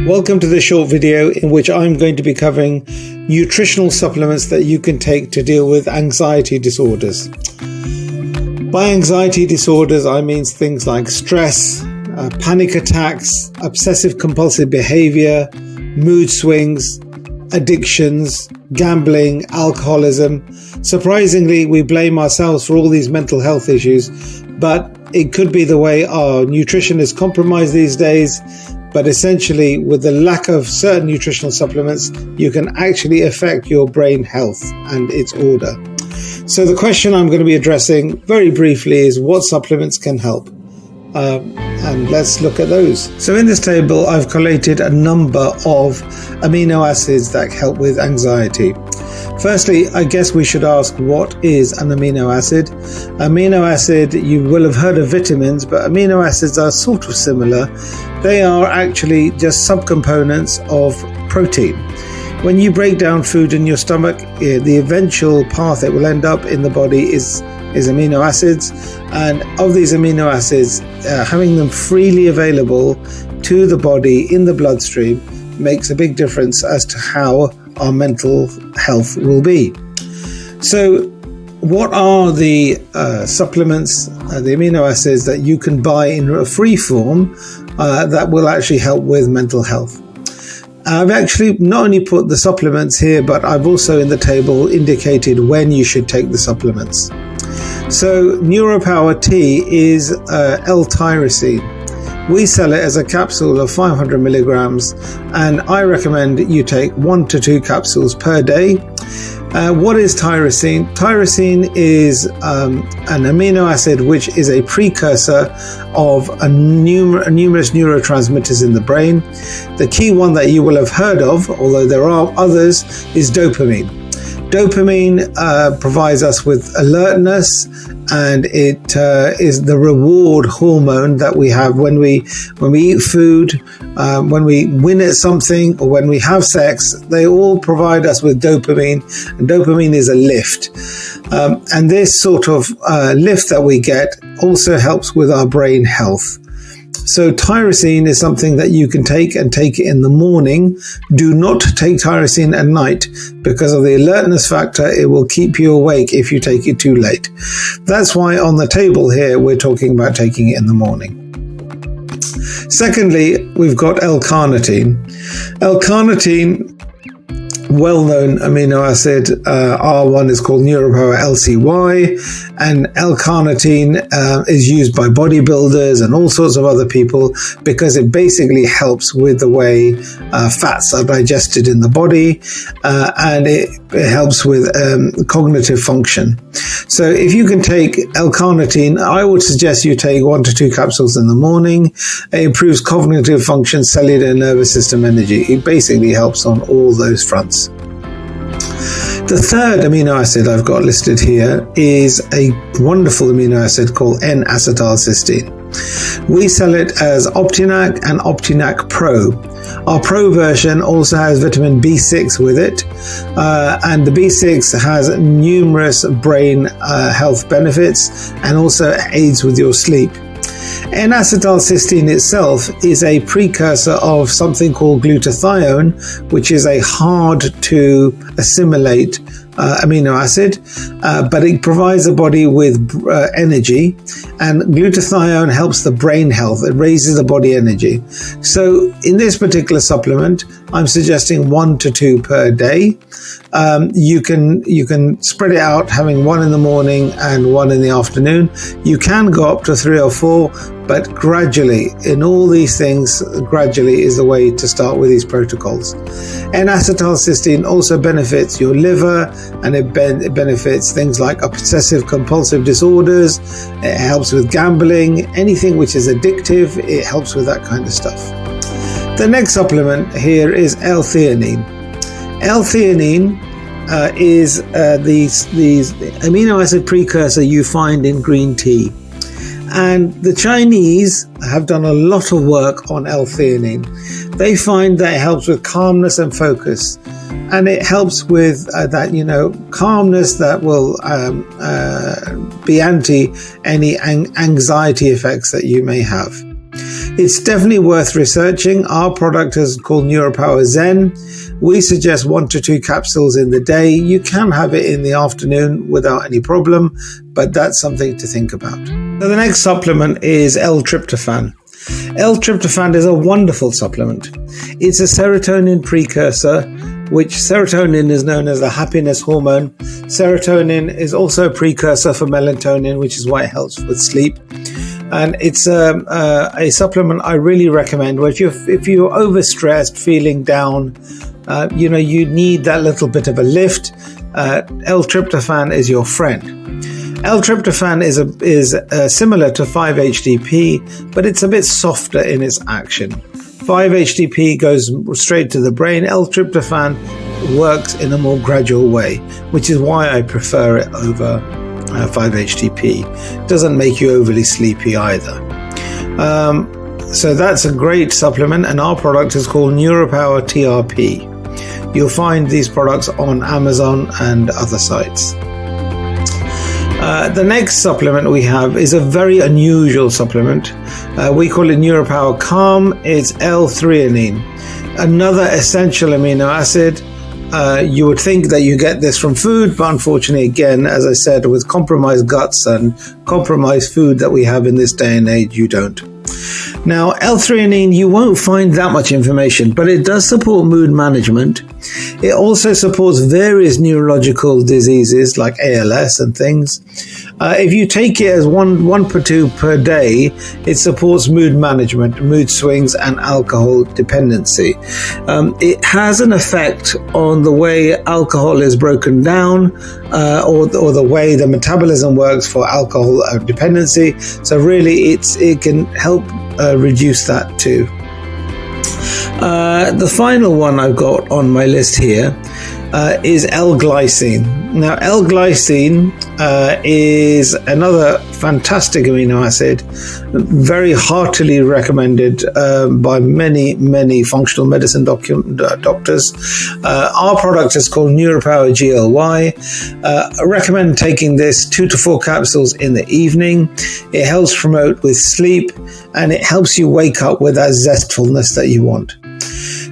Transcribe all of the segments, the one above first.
Welcome to this short video in which I'm going to be covering nutritional supplements that you can take to deal with anxiety disorders. By anxiety disorders, I mean things like stress, panic attacks, obsessive compulsive behavior, mood swings, addictions, gambling, alcoholism. Surprisingly, we blame ourselves for all these mental health issues, but it could be the way our nutrition is compromised these days. But essentially, with the lack of certain nutritional supplements, you can actually affect your brain health and its order. So the question I'm going to be addressing very briefly is what supplements can help? And let's look at those. So in this table, I've collated a number of amino acids that help with anxiety. Firstly, I guess we should ask, what is an amino acid? Amino acid, you will have heard of vitamins, but amino acids are sort of similar. They are actually just subcomponents of protein. When you break down food in your stomach, the eventual path it will end up in the body is amino acids. And of these amino acids, having them freely available to the body in the bloodstream makes a big difference as to how our mental health will be. So what are the supplements, the amino acids that you can buy in a free form that will actually help with mental health? I've actually not only put the supplements here, but I've also in the table indicated when you should take the supplements. So NOOROPOWER T is L-Tyrosine. We sell it as a capsule of 500 milligrams, and I recommend you take 1 to 2 capsules per day. What is tyrosine? Tyrosine is an amino acid which is a precursor of numerous neurotransmitters in the brain. The key one that you will have heard of, although there are others, is dopamine. Dopamine provides us with alertness, and it is the reward hormone that we have when we eat food, when we win at something, or when we have sex. They all provide us with dopamine, and dopamine is a lift. And this sort of lift that we get also helps with our brain health. So tyrosine is something that you can take and take it in the morning. Do not take tyrosine at night because of the alertness factor. It will keep you awake if you take it too late. That's why on the table here, we're talking about taking it in the morning. Secondly, we've got L-Carnitine. L-Carnitine, well-known amino acid. R1 is called NOOROPOWER LCY, and L-Carnitine is used by bodybuilders and all sorts of other people because it basically helps with the way fats are digested in the body, and it helps with cognitive function. So if you can take L-Carnitine, I would suggest you take 1 to 2 capsules in the morning. It improves cognitive function, cellular and nervous system energy. It basically helps on all those fronts. The third amino acid I've got listed here is a wonderful amino acid called n-Acetyl cysteine. We sell it as OPTINAC and OPTINAC PRO. Our Pro version also has vitamin B6 with it, and the B6 has numerous brain health benefits and also aids with your sleep. N-Acetyl cysteine itself is a precursor of something called glutathione, which is a hard to assimilate amino acid, but it provides the body with energy, and glutathione helps the brain health. It raises the body energy. So in this particular supplement, I'm suggesting 1 to 2 per day. You can spread it out, having 1 in the morning and 1 in the afternoon. You can go up to 3 or 4, but gradually, in all these things, gradually is the way to start with these protocols. N-Acetyl cysteine also benefits your liver, and it benefits things like obsessive compulsive disorders. It helps with gambling, anything which is addictive. It helps with that kind of stuff. The next supplement here is L-Theanine. L-Theanine is the amino acid precursor you find in green tea. And the Chinese have done a lot of work on L-Theanine. They find that it helps with calmness and focus. And it helps with calmness that will be anti any anxiety effects that you may have. It's definitely worth researching. Our product is called NOOROPOWER Zen. We suggest 1 to 2 capsules in the day. You can have it in the afternoon without any problem, but that's something to think about. So the next supplement is L-Tryptophan. L-Tryptophan is a wonderful supplement. It's a serotonin precursor, which serotonin is known as the happiness hormone. Serotonin is also a precursor for melatonin, which is why it helps with sleep. And it's a supplement I really recommend. Where if you're overstressed, feeling down, you need that little bit of a lift. L-Tryptophan is your friend. L-Tryptophan is similar to 5-HTP, but it's a bit softer in its action. 5-HTP goes straight to the brain. L-Tryptophan works in a more gradual way, which is why I prefer it over 5-HTP. It doesn't make you overly sleepy either. So that's a great supplement, and our product is called NOOROPOWER TRP. You'll find these products on Amazon and other sites. The next supplement we have is a very unusual supplement. We call it NOOROPOWER Calm. It's L-Theanine, another essential amino acid. You would think that you get this from food, but unfortunately, again, as I said, with compromised guts and compromised food that we have in this day and age, you don't. Now, L-Theanine, you won't find that much information, but it does support mood management. It also supports various neurological diseases like ALS and things. If you take it as one or two per day, it supports mood management, mood swings, and alcohol dependency. It has an effect on the way alcohol is broken down, or the way the metabolism works for alcohol dependency. So really, it can help reduce that too. The final one I've got on my list here is L-glycine. Now, L-glycine is another fantastic amino acid, very heartily recommended by many functional medicine doctors. Our product is called NOOROPOWER GLY. I recommend taking this 2 to 4 capsules in the evening. It helps promote with sleep, and it helps you wake up with that zestfulness that you want.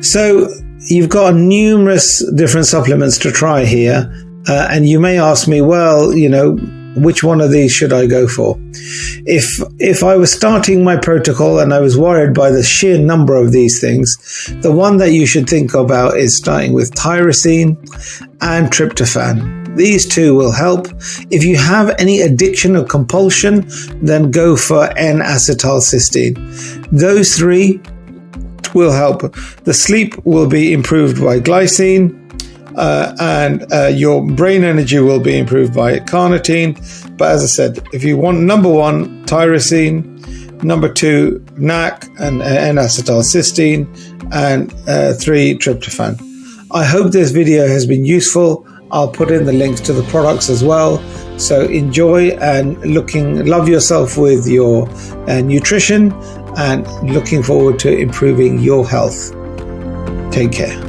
So you've got numerous different supplements to try here, and you may ask me, well, which one of these should I go for? If I was starting my protocol and I was worried by the sheer number of these things, the one that you should think about is starting with tyrosine and tryptophan. These two will help. If you have any addiction or compulsion, then go for n-Acetyl cysteine. Those three will help. The sleep will be improved by glycine, and your brain energy will be improved by carnitine. But as I said, if you want number 1, tyrosine, number 2, NAC and n-Acetyl cysteine, and 3, tryptophan. I hope this video has been useful. I'll put in the links to the products as well. So enjoy and love yourself with your nutrition, and looking forward to improving your health. Take care.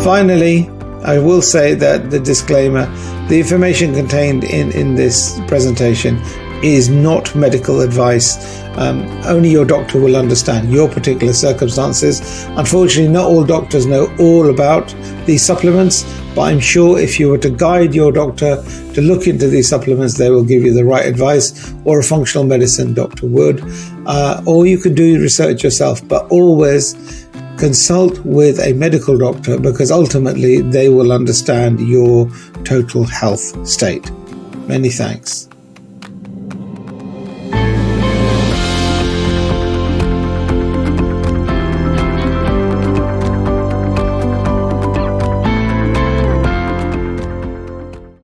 Finally, I will say that the disclaimer, the information contained in this presentation is not medical advice. Only your doctor will understand your particular circumstances. Unfortunately, not all doctors know all about these supplements, but I'm sure if you were to guide your doctor to look into these supplements, they will give you the right advice, or a functional medicine doctor would. Or you could do research yourself, but always consult with a medical doctor, because ultimately they will understand your total health state. Many thanks.